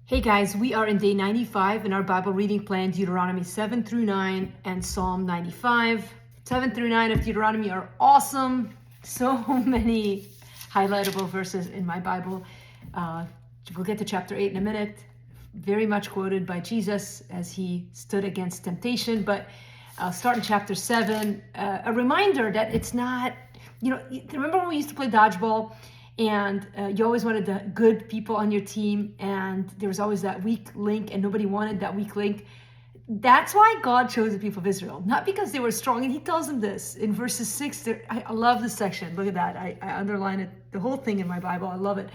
Hey guys, we are in day 95 in our Bible reading plan, Deuteronomy 7 through 9 and Psalm 95. 7 through 9 of Deuteronomy are awesome. So many highlightable verses in my Bible. We'll get to chapter 8 in a minute. Very much quoted by Jesus as he stood against temptation. But I'll start in chapter 7. A reminder that it's not, remember when we used to play dodgeball? And you always wanted the good people on your team, and there was always that weak link, and nobody wanted that weak link. That's why God chose the people of Israel, not because they were strong. And he tells them this in verses 6. I love this section. Look at that. I underline it, the whole thing in my Bible. I love it.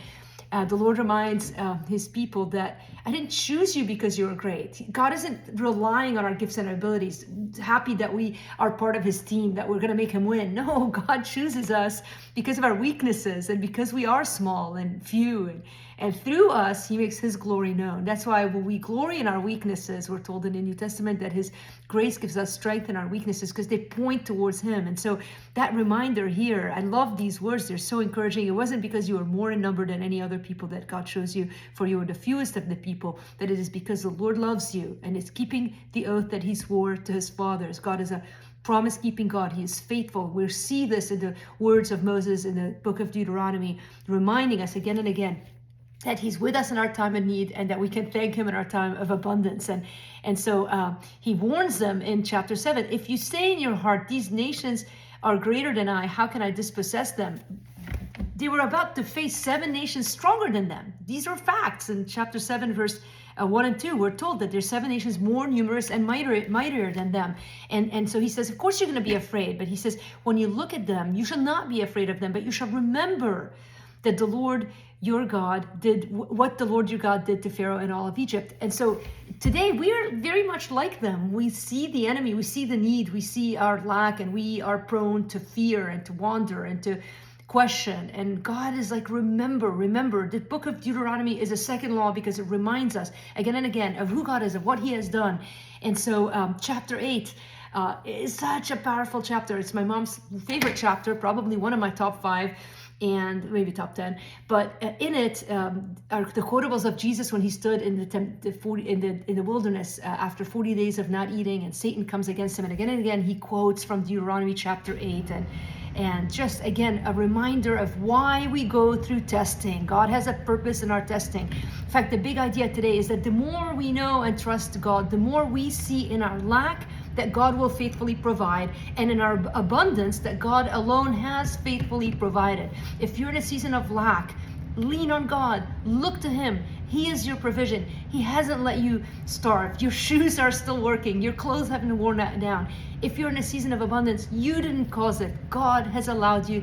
The Lord reminds his people that I didn't choose you because you were great. God isn't relying on our gifts and abilities, happy that we are part of his team, that we're going to make him win. No, God chooses us because of our weaknesses and because we are small and few. And through us, he makes his glory known. That's why when we glory in our weaknesses, we're told in the New Testament that his grace gives us strength in our weaknesses because they point towards him. And so that reminder here, I love these words. They're so encouraging. It wasn't because you were more in number than any other people that God chose you, for you were the fewest of the people, that it is because the Lord loves you and is keeping the oath that he swore to his fathers. God is a promise-keeping God. He is faithful. We see this in the words of Moses in the book of Deuteronomy, reminding us again and again that he's with us in our time of need and that we can thank him in our time of abundance. And so he warns them in chapter 7, if you say in your heart, these nations are greater than I, how can I dispossess them? They were about to face 7 nations stronger than them. These are facts. In chapter 7, verse 1 and 2, we're told that there's 7 nations more numerous and mightier than them. And so he says, of course you're going to be afraid. But he says, when you look at them, you shall not be afraid of them, but you shall remember that the Lord your God did what the Lord your God did to Pharaoh and all of Egypt. And so today we are very much like them. We see the enemy, we see the need, we see our lack, and we are prone to fear and to wander and to question. And God is like, remember. The book of Deuteronomy is a second law because it reminds us again and again of who God is, of what he has done. And so chapter 8 is such a powerful chapter. It's my mom's favorite chapter, probably one of my top 5 and maybe top 10. But in it are the quotables of Jesus when he stood in the wilderness after 40 days of not eating, and Satan comes against him. And again he quotes from Deuteronomy chapter 8. And just again, a reminder of why we go through testing. God has a purpose in our testing. In fact, the big idea today is that the more we know and trust God, the more we see in our lack that God will faithfully provide, and in our abundance that God alone has faithfully provided. If you're in a season of lack, lean on God. Look to him. He is your provision. He hasn't let you starve. Your shoes are still working. Your clothes haven't worn down. If you're in a season of abundance, you didn't cause it. God has allowed you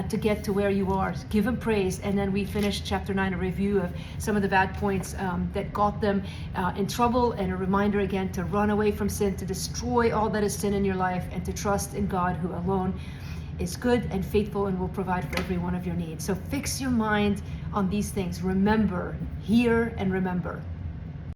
to get to where you are. Give him praise. And then we finish chapter 9, a review of some of the bad points that got them in trouble, and a reminder again to run away from sin, to destroy all that is sin in your life, and to trust in God, who alone is good and faithful and will provide for every one of your needs. So fix your mind on these things. Remember, hear and remember.